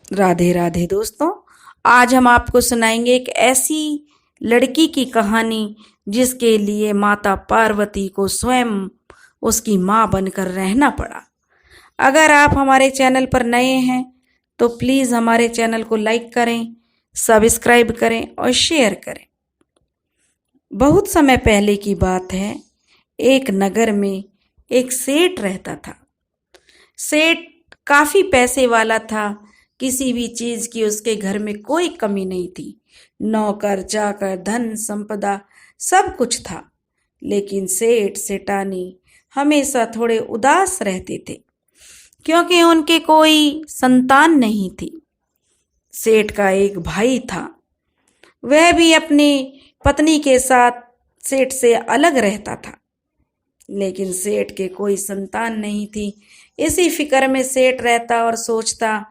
राधे राधे दोस्तों। आज हम आपको सुनाएंगे एक ऐसी लड़की की कहानी जिसके लिए माता पार्वती को स्वयं उसकी माँ बनकर रहना पड़ा। अगर आप हमारे चैनल पर नए हैं तो प्लीज़ हमारे चैनल को लाइक करें, सब्सक्राइब करें और शेयर करें। बहुत समय पहले की बात है। एक नगर में एक सेठ रहता था। सेठ काफी पैसे वाला था। किसी भी चीज की उसके घर में कोई कमी नहीं थी। नौकर चाकर धन संपदा सब कुछ था। लेकिन सेठ सेठानी हमेशा थोड़े उदास रहते थे क्योंकि उनके कोई संतान नहीं थी। सेठ का एक भाई था। वह भी अपनी पत्नी के साथ सेठ से अलग रहता था। लेकिन सेठ के कोई संतान नहीं थी। इसी फिक्र में सेठ रहता और सोचता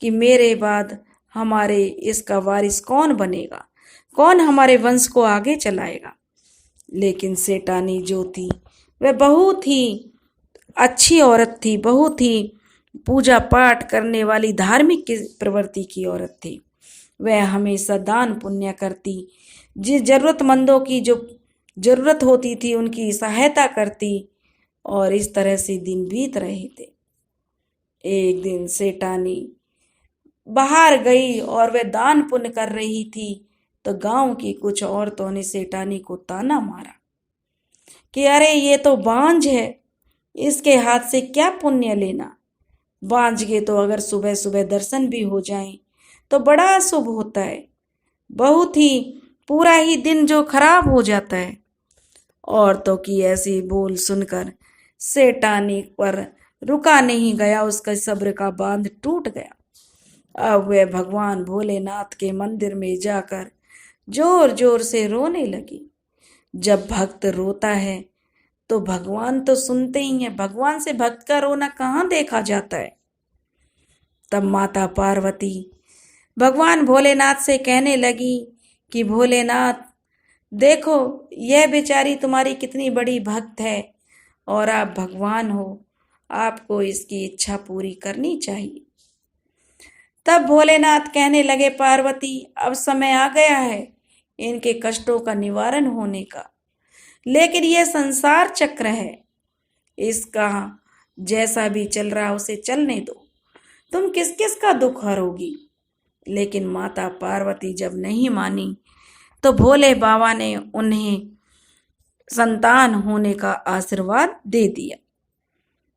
कि मेरे बाद हमारे इसका वारिस कौन बनेगा, कौन हमारे वंश को आगे चलाएगा। लेकिन सेठानी जो थी वह बहुत ही अच्छी औरत थी, बहुत ही पूजा पाठ करने वाली धार्मिक प्रवृत्ति की औरत थी। वह हमेशा दान पुण्य करती, जिस जरूरतमंदों की जो जरूरत होती थी उनकी सहायता करती और इस तरह से दिन बीत रहे थे। एक दिन सेठानी बाहर गई और वह दान पुण्य कर रही थी तो गांव की कुछ औरतों ने सेठानी को ताना मारा कि अरे ये तो बांझ है, इसके हाथ से क्या पुण्य लेना। बांझ के तो अगर सुबह सुबह दर्शन भी हो जाएं तो बड़ा शुभ होता है, बहुत ही पूरा ही दिन जो खराब हो जाता है। औरतों की ऐसी बोल सुनकर सेठानी पर रुका नहीं गया, उसका सब्र का बांध टूट गया। अब वह भगवान भोलेनाथ के मंदिर में जाकर जोर जोर से रोने लगी। जब भक्त रोता है तो भगवान तो सुनते ही हैं, भगवान से भक्त का रोना कहाँ देखा जाता है। तब माता पार्वती भगवान भोलेनाथ से कहने लगी कि भोलेनाथ देखो, यह बेचारी तुम्हारी कितनी बड़ी भक्त है और आप भगवान हो, आपको इसकी इच्छा पूरी करनी चाहिए। तब भोलेनाथ कहने लगे पार्वती अब समय आ गया है इनके कष्टों का निवारण होने का, लेकिन यह संसार चक्र है, इसका जैसा भी चल रहा उसे चलने दो, तुम किस किस का दुख हरोगी। लेकिन माता पार्वती जब नहीं मानी तो भोले बाबा ने उन्हें संतान होने का आशीर्वाद दे दिया।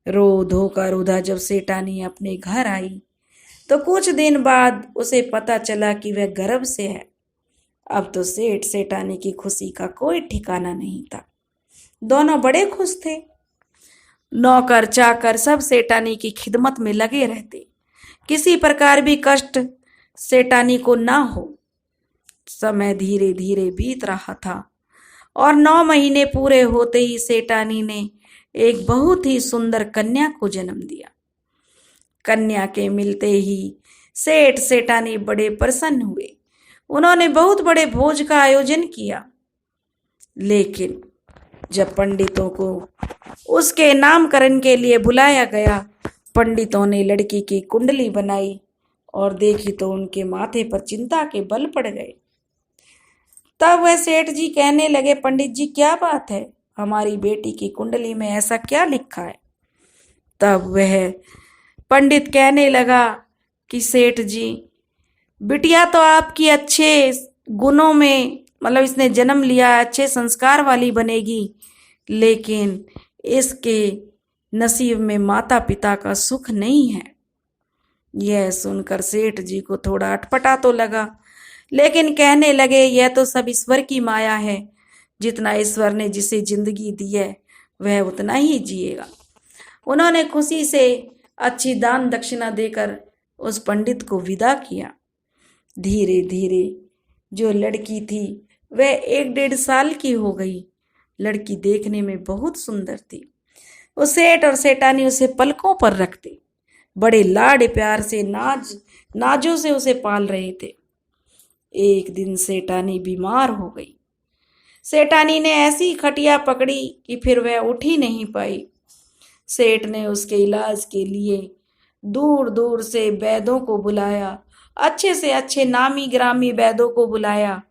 रो धोकर रुधा जब सेठानी अपने घर आई तो कुछ दिन बाद उसे पता चला कि वह गर्भ से है। अब तो सेठ सेठानी की खुशी का कोई ठिकाना नहीं था। दोनों बड़े खुश थे। नौकर चाकर सब सेठानी की खिदमत में लगे रहते, किसी प्रकार भी कष्ट सेठानी को ना हो। समय धीरे धीरे बीत रहा था और 9 महीने पूरे होते ही सेठानी ने एक बहुत ही सुंदर कन्या को जन्म दिया। कन्या के मिलते ही सेठ सेठानी बड़े प्रसन्न हुए। उन्होंने बहुत बड़े भोज का आयोजन किया। लेकिन जब पंडितों को उसके नामकरण के लिए बुलाया गया, पंडितों ने लड़की की कुंडली बनाई और देखी तो उनके माथे पर चिंता के बल पड़ गए। तब वह सेठ जी कहने लगे पंडित जी क्या बात है, हमारी बेटी की कुंडली में ऐसा क्या लिखा है। तब वह पंडित कहने लगा कि सेठ जी बिटिया तो आपकी अच्छे गुणों में, मतलब इसने जन्म लिया अच्छे संस्कार वाली बनेगी, लेकिन इसके नसीब में माता पिता का सुख नहीं है। यह सुनकर सेठ जी को थोड़ा अटपटा तो लगा, लेकिन कहने लगे यह तो सब ईश्वर की माया है, जितना ईश्वर ने जिसे जिंदगी दी है वह उतना ही जिएगा। उन्होंने खुशी से अच्छी दान दक्षिणा देकर उस पंडित को विदा किया। धीरे धीरे जो लड़की थी वह 1-1.5 साल की हो गई। लड़की देखने में बहुत सुंदर थी। उस सेठ और सेठानी उसे पलकों पर रखते, बड़े लाड प्यार से नाजों से उसे पाल रहे थे। एक दिन सेठानी बीमार हो गई। सेठानी ने ऐसी खटिया पकड़ी कि फिर वह उठ ही नहीं पाई। सेठ ने उसके इलाज के लिए दूर दूर से वैद्यों को बुलाया, अच्छे से अच्छे नामी ग्रामी वैद्यों को बुलाया,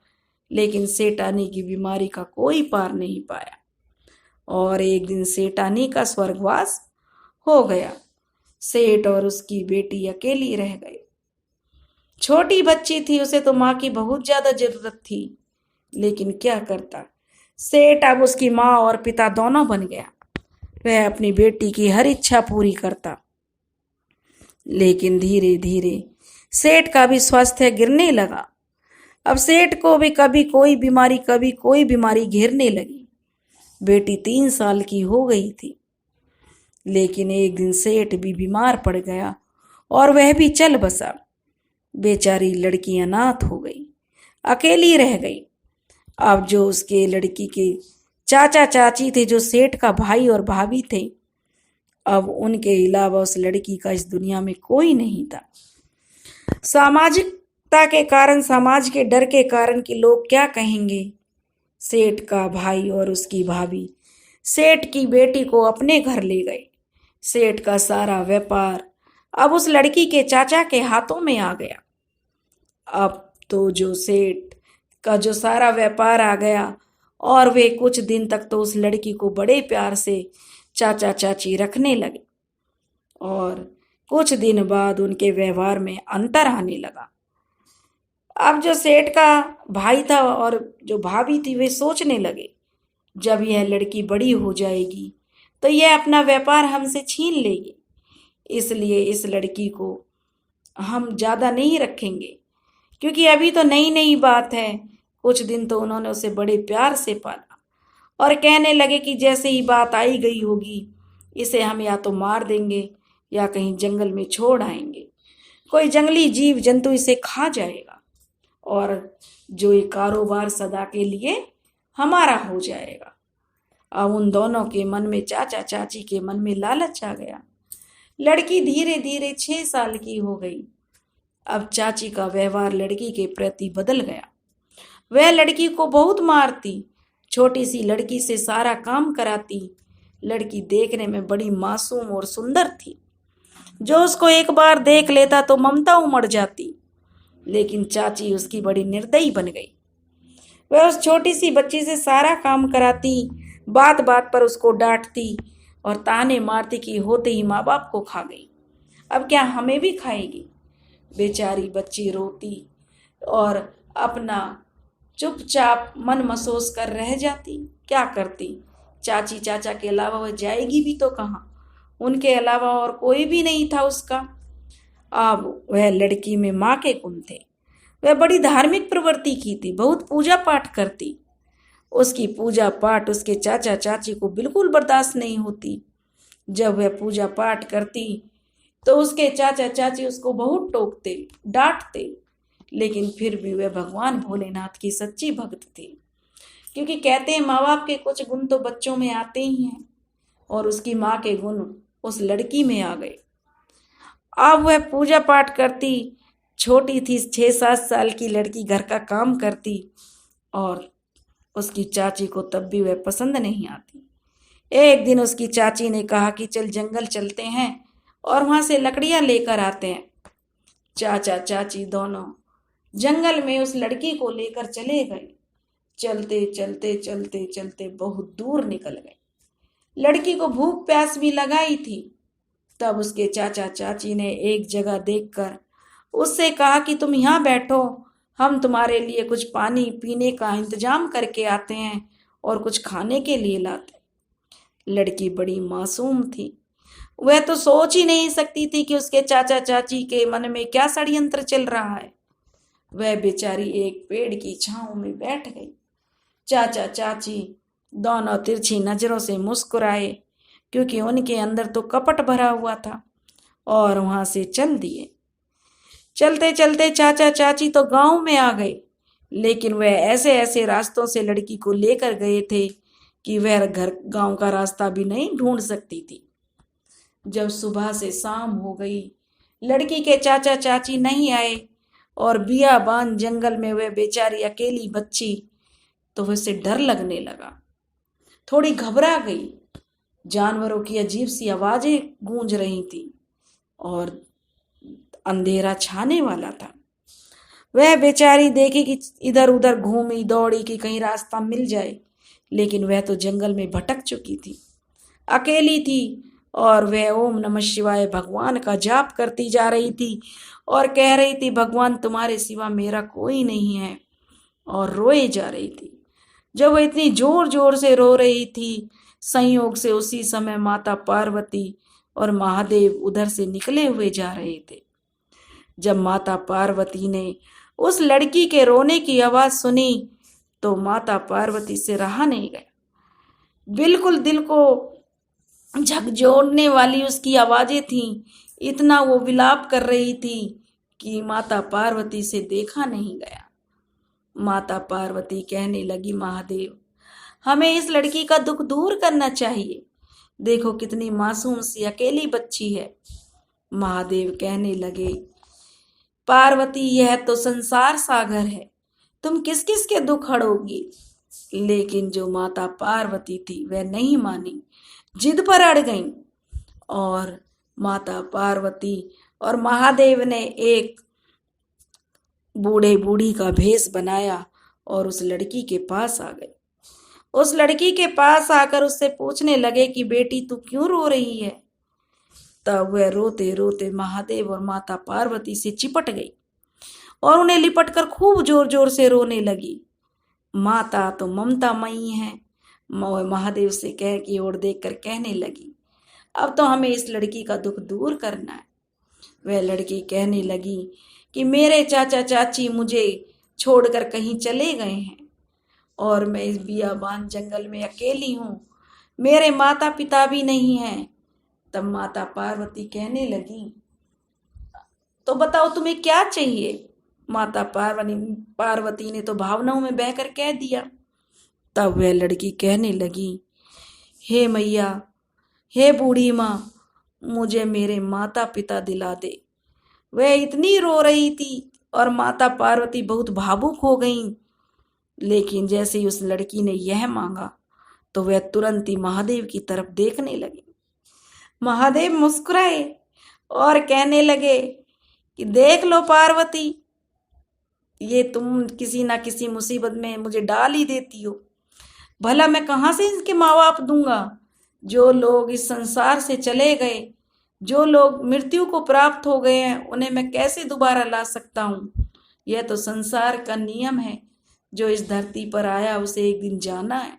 लेकिन सेठानी की बीमारी का कोई पार नहीं पाया। और एक दिन सेठानी का स्वर्गवास हो गया। सेठ और उसकी बेटी अकेली रह गई। छोटी बच्ची थी, उसे तो माँ की बहुत ज्यादा जरूरत थी, लेकिन क्या करता, सेठ अब उसकी माँ और पिता दोनों बन गया। वह अपनी बेटी की हर इच्छा पूरी करता। लेकिन धीरे धीरे सेठ का भी स्वास्थ्य गिरने लगा। अब सेठ को भी कभी कोई बीमारी घेरने लगी। बेटी 3 साल की हो गई थी, लेकिन एक दिन सेठ भी बीमार पड़ गया और वह भी चल बसा। बेचारी लड़की अनाथ हो गई, अकेली रह गई। अब जो उसके लड़की के चाचा चाची थे, जो सेठ का भाई और भाभी थे, अब उनके अलावा उस लड़की का इस दुनिया में कोई नहीं था। सामाजिकता के कारण, समाज के डर के कारण कि लोग क्या कहेंगे, सेठ का भाई और उसकी भाभी सेठ की बेटी को अपने घर ले गए। सेठ का सारा व्यापार अब उस लड़की के चाचा के हाथों में आ गया। अब तो जो सेठ का जो सारा व्यापार आ गया, और वे कुछ दिन तक तो उस लड़की को बड़े प्यार से चाचा चाची रखने लगे, और कुछ दिन बाद उनके व्यवहार में अंतर आने लगा। अब जो सेठ का भाई था और जो भाभी थी, वे सोचने लगे, जब यह लड़की बड़ी हो जाएगी तो यह अपना व्यापार हमसे छीन लेगी, इसलिए इस लड़की को हम ज़्यादा नहीं रखेंगे, क्योंकि अभी तो नई नई बात है। कुछ दिन तो उन्होंने उसे बड़े प्यार से पाला और कहने लगे कि जैसे ही बात आई गई होगी, इसे हम या तो मार देंगे या कहीं जंगल में छोड़ आएंगे, कोई जंगली जीव जंतु इसे खा जाएगा और जो ये कारोबार सदा के लिए हमारा हो जाएगा। अब उन दोनों के मन में, चाचा चाची के मन में लालच आ गया। लड़की धीरे धीरे 6 साल की हो गई। अब चाची का व्यवहार लड़की के प्रति बदल गया। वह लड़की को बहुत मारती, छोटी सी लड़की से सारा काम कराती। लड़की देखने में बड़ी मासूम और सुंदर थी, जो उसको एक बार देख लेता तो ममता उमड़ जाती। लेकिन चाची उसकी बड़ी निर्दयी बन गई। वह उस छोटी सी बच्ची से सारा काम कराती, बात बात पर उसको डांटती और ताने मारती कि होते ही माँ बाप को खा गई, अब क्या हमें भी खाएगी। बेचारी बच्ची रोती और अपना चुपचाप मन महसूस कर रह जाती। क्या करती, चाची चाचा के अलावा वह जाएगी भी तो कहाँ, उनके अलावा और कोई भी नहीं था उसका। अब वह लड़की में माँ के गुण थे। वह बड़ी धार्मिक प्रवृत्ति की थी, बहुत पूजा पाठ करती। उसकी पूजा पाठ उसके चाचा चाची को बिल्कुल बर्दाश्त नहीं होती। जब वह पूजा पाठ करती तो उसके चाचा चाची उसको बहुत टोकते, डांटते, लेकिन फिर भी वह भगवान भोलेनाथ की सच्ची भक्त थी, क्योंकि कहते हैं माँ बाप के कुछ गुण तो बच्चों में आते ही हैं, और उसकी माँ के गुण उस लड़की में आ गए। अब वह पूजा पाठ करती, छोटी थी, 6-7 साल की लड़की, घर का काम करती, और उसकी चाची को तब भी वह पसंद नहीं आती। एक दिन उसकी चाची ने कहा कि चल जंगल चलते हैं और वहां से लकड़ियां लेकर आते हैं। चाचा चाची दोनों जंगल में उस लड़की को लेकर चले गए। चलते चलते चलते चलते बहुत दूर निकल गए। लड़की को भूख प्यास भी लगाई थी। तब उसके चाचा चाची ने एक जगह देखकर उससे कहा कि तुम यहाँ बैठो, हम तुम्हारे लिए कुछ पानी पीने का इंतजाम करके आते हैं और कुछ खाने के लिए लाते। लड़की बड़ी मासूम थी, वह तो सोच ही नहीं सकती थी कि उसके चाचा चाची के मन में क्या षड्यंत्र चल रहा है। वह बेचारी एक पेड़ की छांव में बैठ गई। चाचा चाची दोनों तिरछी नजरों से मुस्कुराए, क्योंकि उनके अंदर तो कपट भरा हुआ था, और वहां से चल दिए। चलते चलते चाचा चाची तो गांव में आ गए, लेकिन वह ऐसे ऐसे रास्तों से लड़की को लेकर गए थे कि वह गांव का रास्ता भी नहीं ढूंढ सकती थी। जब सुबह से शाम हो गई, लड़की के चाचा चाची नहीं आए और बियाबान जंगल में वह बेचारी अकेली बच्ची, तो उसे डर लगने लगा, थोड़ी घबरा गई। जानवरों की अजीब सी आवाजें गूंज रही थी। और अंधेरा छाने वाला था। वह बेचारी देखी कि इधर उधर घूमी दौड़ी कि कहीं रास्ता मिल जाए, लेकिन वह तो जंगल में भटक चुकी थी, अकेली थी, और वह ओम नमः शिवाय भगवान का जाप करती जा रही थी और कह रही थी, भगवान तुम्हारे सिवा मेरा कोई नहीं है, और रोए जा रही थी। जब वह इतनी जोर जोर से रो रही थी, संयोग से उसी समय माता पार्वती और महादेव उधर से निकले हुए जा रहे थे। जब माता पार्वती ने उस लड़की के रोने की आवाज सुनी तो माता पार्वती से रहा नहीं गया। बिल्कुल दिल को झकझोरने वाली उसकी आवाजें थीं। इतना वो विलाप कर रही थी कि माता पार्वती से देखा नहीं गया। माता पार्वती कहने लगी, महादेव हमें इस लड़की का दुख दूर करना चाहिए। देखो कितनी मासूम सी अकेली बच्ची है। महादेव कहने लगे, पार्वती यह तो संसार सागर है, तुम किस किस के दुख हड़ोगी। लेकिन जो माता पार्वती थी वह नहीं मानी, जिद पर अड़ गई, और माता पार्वती और महादेव ने एक बूढ़े बूढ़ी का भेष बनाया और उस लड़की के पास आ गए। उस लड़की के पास आकर उससे पूछने लगे कि बेटी तू क्यों रो रही है। तब वह रोते रोते महादेव और माता पार्वती से चिपट गई और उन्हें लिपटकर खूब जोर जोर से रोने लगी। माता तो ममतामयी है, महादेव से कह की ओर देखकर कहने लगी, अब तो हमें इस लड़की का दुख दूर करना है। वह लड़की कहने लगी कि मेरे चाचा चाची मुझे छोड़कर कहीं चले गए हैं और मैं इस बियाबान जंगल में अकेली हूँ, मेरे माता पिता भी नहीं हैं। तब माता पार्वती कहने लगी, तो बताओ तुम्हें क्या चाहिए। माता पार्वती ने तो भावनाओं में बहकर कह दिया। तब वह लड़की कहने लगी, हे मैया, हे बूढ़ी माँ, मुझे मेरे माता पिता दिला दे। वह इतनी रो रही थी और माता पार्वती बहुत भावुक हो गईं। लेकिन जैसे ही उस लड़की ने यह मांगा तो वह तुरंत ही महादेव की तरफ देखने लगी। महादेव मुस्कुराए और कहने लगे कि देख लो पार्वती, ये तुम किसी ना किसी मुसीबत में मुझे डाल ही देती हो। भला मैं कहाँ से इनके माँ बाप दूंगा। जो लोग इस संसार से चले गए, जो लोग मृत्यु को प्राप्त हो गए हैं, उन्हें मैं कैसे दोबारा ला सकता हूँ। यह तो संसार का नियम है, जो इस धरती पर आया उसे एक दिन जाना है।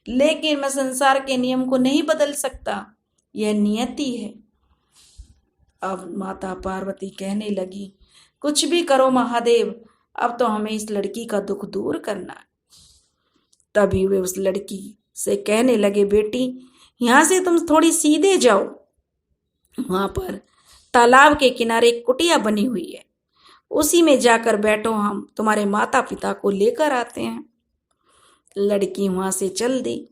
लेकिन मैं संसार के नियम को नहीं बदल सकता, यह नियति है। अब माता पार्वती कहने लगी, कुछ भी करो महादेव, अब तो हमें इस लड़की का दुख दूर करना है। तभी वे उस लड़की से कहने लगे, बेटी यहाँ से तुम थोड़ी सीधे जाओ, वहां पर तालाब के किनारे एक कुटिया बनी हुई है, उसी में जाकर बैठो, हम तुम्हारे माता पिता को लेकर आते हैं। लड़की वहां से चल दी,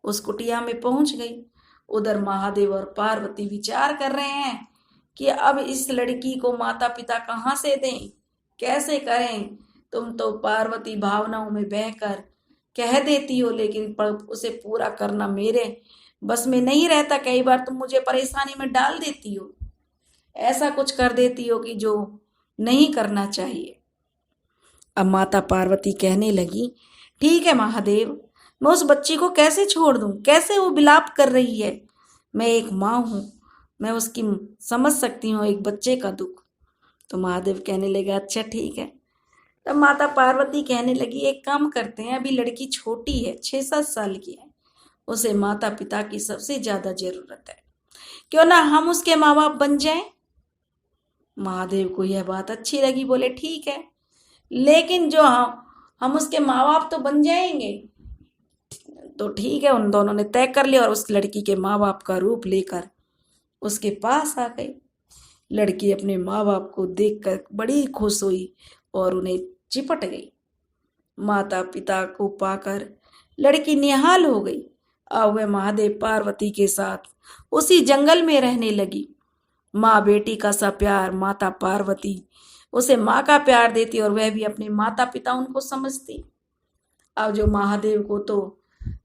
उस कुटिया में पहुंच गई। उधर महादेव और पार्वती विचार कर रहे हैं कि अब इस लड़की को माता पिता कहाँ से दें, कैसे करें। तुम तो पार्वती भावनाओं में बहकर कह देती हो, लेकिन उसे पूरा करना मेरे बस में नहीं रहता। कई बार तुम मुझे परेशानी में डाल देती हो, ऐसा कुछ कर देती हो कि जो नहीं करना चाहिए। अब माता पार्वती कहने लगी, ठीक है महादेव, मैं उस बच्ची को कैसे छोड़ दूं, कैसे वो विलाप कर रही है। मैं एक माँ हूं, मैं उसकी समझ सकती हूँ एक बच्चे का दुख। तो महादेव कहने लगे, अच्छा ठीक है। तब माता पार्वती कहने लगी, एक काम करते हैं, अभी लड़की छोटी है, 6-7 साल की है, उसे माता पिता की सबसे ज्यादा जरूरत है, क्यों ना हम उसके माँ बाप बन जाएं। महादेव को यह बात अच्छी लगी, बोले ठीक है, लेकिन जो हम उसके माँ बाप तो बन जाएंगे। तो ठीक है, उन दोनों ने तय कर लिया और उस लड़की के माँ बाप का रूप लेकर उसके पास आ गई। लड़की अपने माँ बाप को देखकर बड़ी खुश हुई और उन्हें चिपट गई। माता पिता को पाकर लड़की निहाल हो गई। अब वह महादेव पार्वती के साथ उसी जंगल में रहने लगी। माँ बेटी का सा प्यार माता पार्वती उसे माँ का प्यार देती और वह भी अपने माता पिता उनको समझती। अब जो महादेव को तो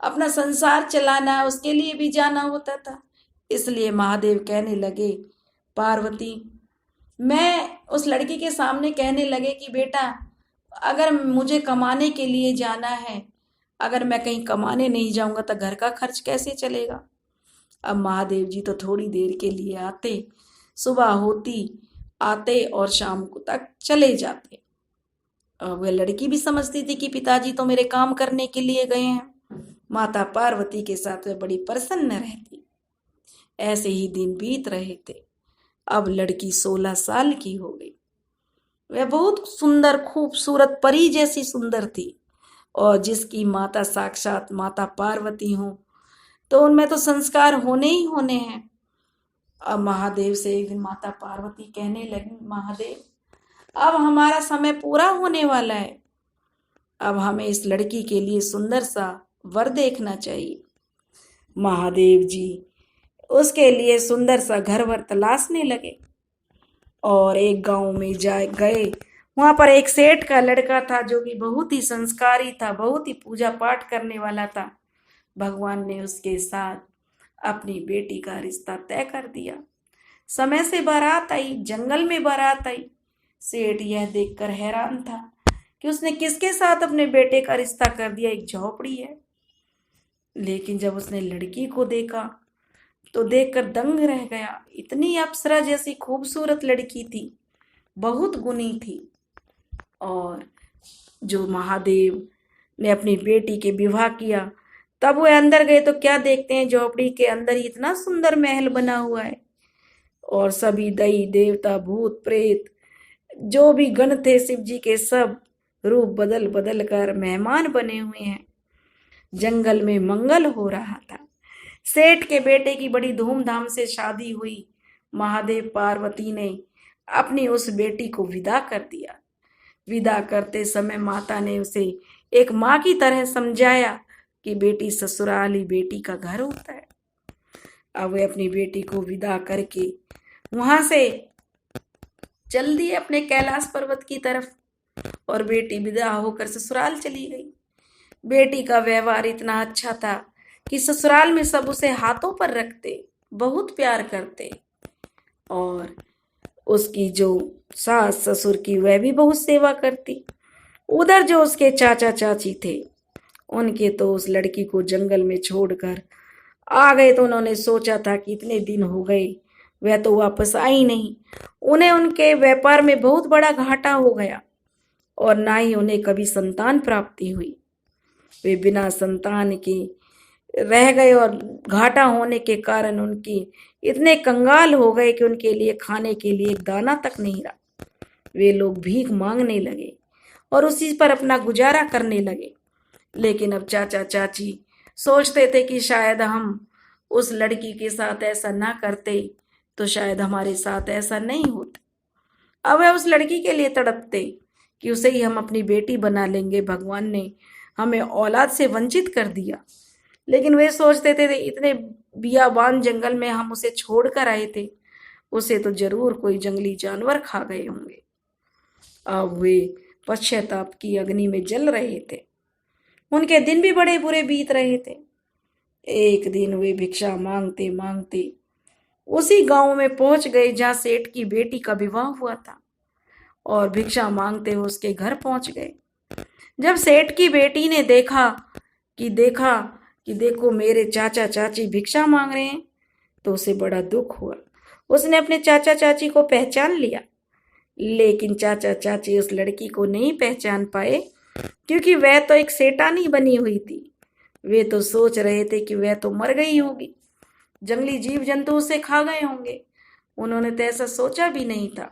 अपना संसार चलाना है, उसके लिए भी जाना होता था, इसलिए महादेव कहने लगे, पार्वती, मैं उस लड़की के सामने कहने लगे कि बेटा, अगर मुझे कमाने के लिए जाना है, अगर मैं कहीं कमाने नहीं जाऊंगा तो घर का खर्च कैसे चलेगा। अब महादेव जी तो थोड़ी देर के लिए आते, सुबह होती आते और शाम को तक चले जाते। अब वह लड़की भी समझती थी कि पिताजी तो मेरे काम करने के लिए गए हैं। माता पार्वती के साथ वह बड़ी प्रसन्न रहती। ऐसे ही दिन बीत रहे थे। अब लड़की 16 साल की हो गई। वह बहुत सुंदर, खूबसूरत परी जैसी सुंदर थी, और जिसकी माता साक्षात माता पार्वती हो तो उनमें तो संस्कार होने ही होने हैं। अब महादेव से एक दिन माता पार्वती कहने लगी, महादेव, अब हमारा समय पूरा होने वाला है, अब हमें इस लड़की के लिए सुंदर सा वर देखना चाहिए। महादेव जी उसके लिए सुंदर सा घर वर तलाशने लगे और एक गांव में जा गए। वहां पर एक सेठ का लड़का था जो कि बहुत ही संस्कारी था, बहुत ही पूजा पाठ करने वाला था। भगवान ने उसके साथ अपनी बेटी का रिश्ता तय कर दिया। समय से बारात आई, जंगल में बारात आई। सेठ यह देखकर हैरान था कि उसने किसके साथ अपने बेटे का रिश्ता कर दिया, एक झोपड़ी है। लेकिन जब उसने लड़की को देखा तो देखकर दंग रह गया। इतनी अप्सरा जैसी खूबसूरत लड़की थी, बहुत गुणी थी। और जो महादेव ने अपनी बेटी के विवाह किया, तब वो अंदर गए तो क्या देखते हैं, झोपड़ी के अंदर ही इतना सुंदर महल बना हुआ है और सभी दैवी देवता, भूत प्रेत, जो भी गण थे शिव जी के, सब रूप बदल बदल कर मेहमान बने हुए हैं। जंगल में मंगल हो रहा था। सेठ के बेटे की बड़ी धूमधाम से शादी हुई। महादेव पार्वती ने अपनी उस बेटी को विदा कर दिया। विदा करते समय माता ने उसे एक माँ की तरह समझाया कि बेटी, ससुराल ही बेटी का घर होता है। अब वे अपनी बेटी को विदा करके वहां से चल दिए अपने कैलाश पर्वत की तरफ, और बेटी विदा होकर ससुराल चली गई। बेटी का व्यवहार इतना अच्छा था कि ससुराल में सब उसे हाथों पर रखते, बहुत प्यार करते, और उसकी जो सास ससुर की वह भी बहुत सेवा करती। उधर जो उसके चाचा चाची थे, उनके तो उस लड़की को जंगल में छोड़कर आ गए। तो उन्होंने सोचा था कि इतने दिन हो गए, वह तो वापस आई नहीं। उन्हें उनके व्यापार में बहुत बड़ा घाटा हो गया और ना ही उन्हें कभी संतान प्राप्ति हुई। वे बिना संतान के रह गए और घाटा होने के कारण उनकी इतने कंगाल हो गए कि उनके लिए खाने के लिए एक दाना तक नहीं रहा। वे लोग भीख मांगने लगे और उसी पर अपना गुजारा करने लगे। लेकिन अब चाचा चाची सोचते थे कि शायद हम उस लड़की के साथ ऐसा ना करते तो शायद हमारे साथ ऐसा नहीं होता। अब वह उस लड़की के लिए तड़पते कि उसे ही हम अपनी बेटी बना लेंगे। भगवान ने हमें औलाद से वंचित कर दिया। लेकिन वे सोचते थे इतने बियाबान जंगल में हम उसे छोड़कर आए थे, उसे तो जरूर कोई जंगली जानवर खा गए होंगे। अब वे पश्चाताप की अग्नि में जल रहे थे। उनके दिन भी बड़े बुरे बीत रहे थे। एक दिन वे भिक्षा मांगते मांगते उसी गांव में पहुंच गए जहां सेठ की बेटी का विवाह हुआ था, और भिक्षा मांगते हुए उसके घर पहुंच गए। जब सेठ की बेटी ने देखा कि देखो मेरे चाचा चाची भिक्षा मांग रहे हैं, तो उसे बड़ा दुख हुआ। उसने अपने चाचा चाची को पहचान लिया, लेकिन चाचा चाची उस लड़की को नहीं पहचान पाए, क्योंकि वह तो एक सेठानी बनी हुई थी। वे तो सोच रहे थे कि वह तो मर गई होगी, जंगली जीव जंतु उसे खा गए होंगे। उन्होंने तो ऐसा सोचा भी नहीं था।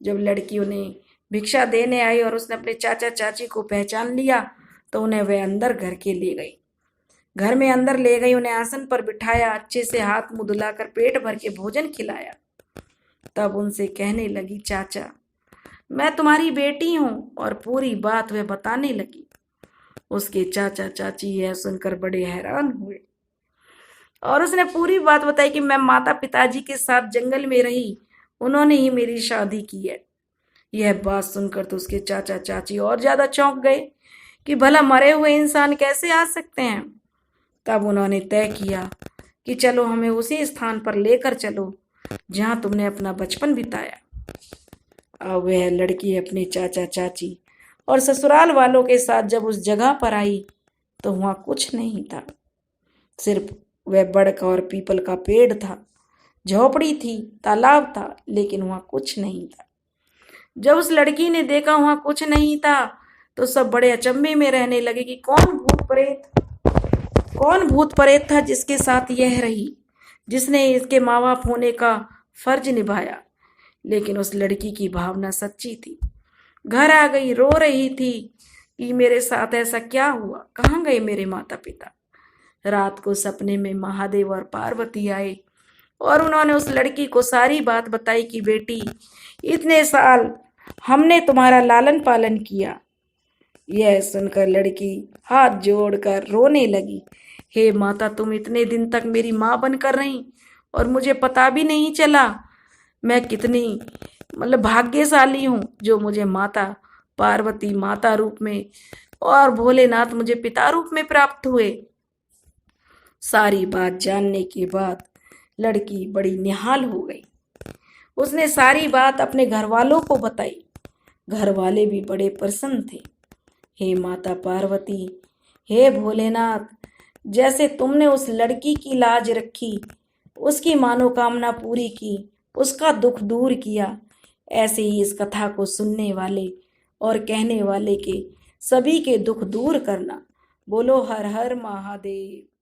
जब लड़की उन्हें भिक्षा देने आई और उसने अपने चाचा चाची को पहचान लिया, तो उन्हें वह अंदर घर के ले गई। घर में अंदर ले गई, उन्हें आसन पर बिठाया, अच्छे से हाथ मुंह धुलाकर पेट भर के भोजन खिलाया। तब उनसे कहने लगी, चाचा, मैं तुम्हारी बेटी हूं, और पूरी बात वह बताने लगी। उसके चाचा चाची यह सुनकर बड़े हैरान हुए और उसने पूरी बात बताई कि मैं माता पिताजी के साथ जंगल में रही, उन्होंने ही मेरी शादी की है। यह बात सुनकर तो उसके चाचा चाची और ज्यादा चौंक गए कि भला मरे हुए इंसान कैसे आ सकते हैं। तब उन्होंने तय किया कि चलो हमें उसी स्थान पर लेकर चलो जहाँ तुमने अपना बचपन बिताया। अब वह लड़की अपने चाचा चाची और ससुराल वालों के साथ जब उस जगह पर आई तो वहाँ कुछ नहीं था। सिर्फ वह बड़क और पीपल का पेड़ था, झोपड़ी थी, तालाब था, लेकिन वहाँ कुछ नहीं था। जब उस लड़की ने देखा वहाँ कुछ नहीं था तो सब बड़े अचंभे में रहने लगे कि कौन भूत प्रेत था जिसके साथ यह रही, जिसने इसके माँ बाप होने का फर्ज निभाया। लेकिन उस लड़की की भावना सच्ची थी। घर आ गई, रो रही थी कि मेरे साथ ऐसा क्या हुआ, कहाँ गए मेरे माता पिता। रात को सपने में महादेव और पार्वती आए और उन्होंने उस लड़की को सारी बात बताई कि बेटी, इतने साल हमने तुम्हारा लालन पालन किया। यह सुनकर लड़की हाथ जोड़कर रोने लगी। हे माता, तुम इतने दिन तक मेरी माँ बनकर रही और मुझे पता भी नहीं चला। मैं कितनी भाग्यशाली हूँ जो मुझे माता पार्वती माता रूप में और भोलेनाथ मुझे पिता रूप में प्राप्त हुए। सारी बात जानने के बाद लड़की बड़ी निहाल हो गई। उसने सारी बात अपने घर वालों को बताई। घर वाले भी बड़े प्रसन्न थे। हे माता पार्वती, हे भोलेनाथ, जैसे तुमने उस लड़की की लाज रखी, उसकी मनोकामना पूरी की, उसका दुख दूर किया, ऐसे ही इस कथा को सुनने वाले और कहने वाले के सभी के दुख दूर करना। बोलो हर हर महादेव।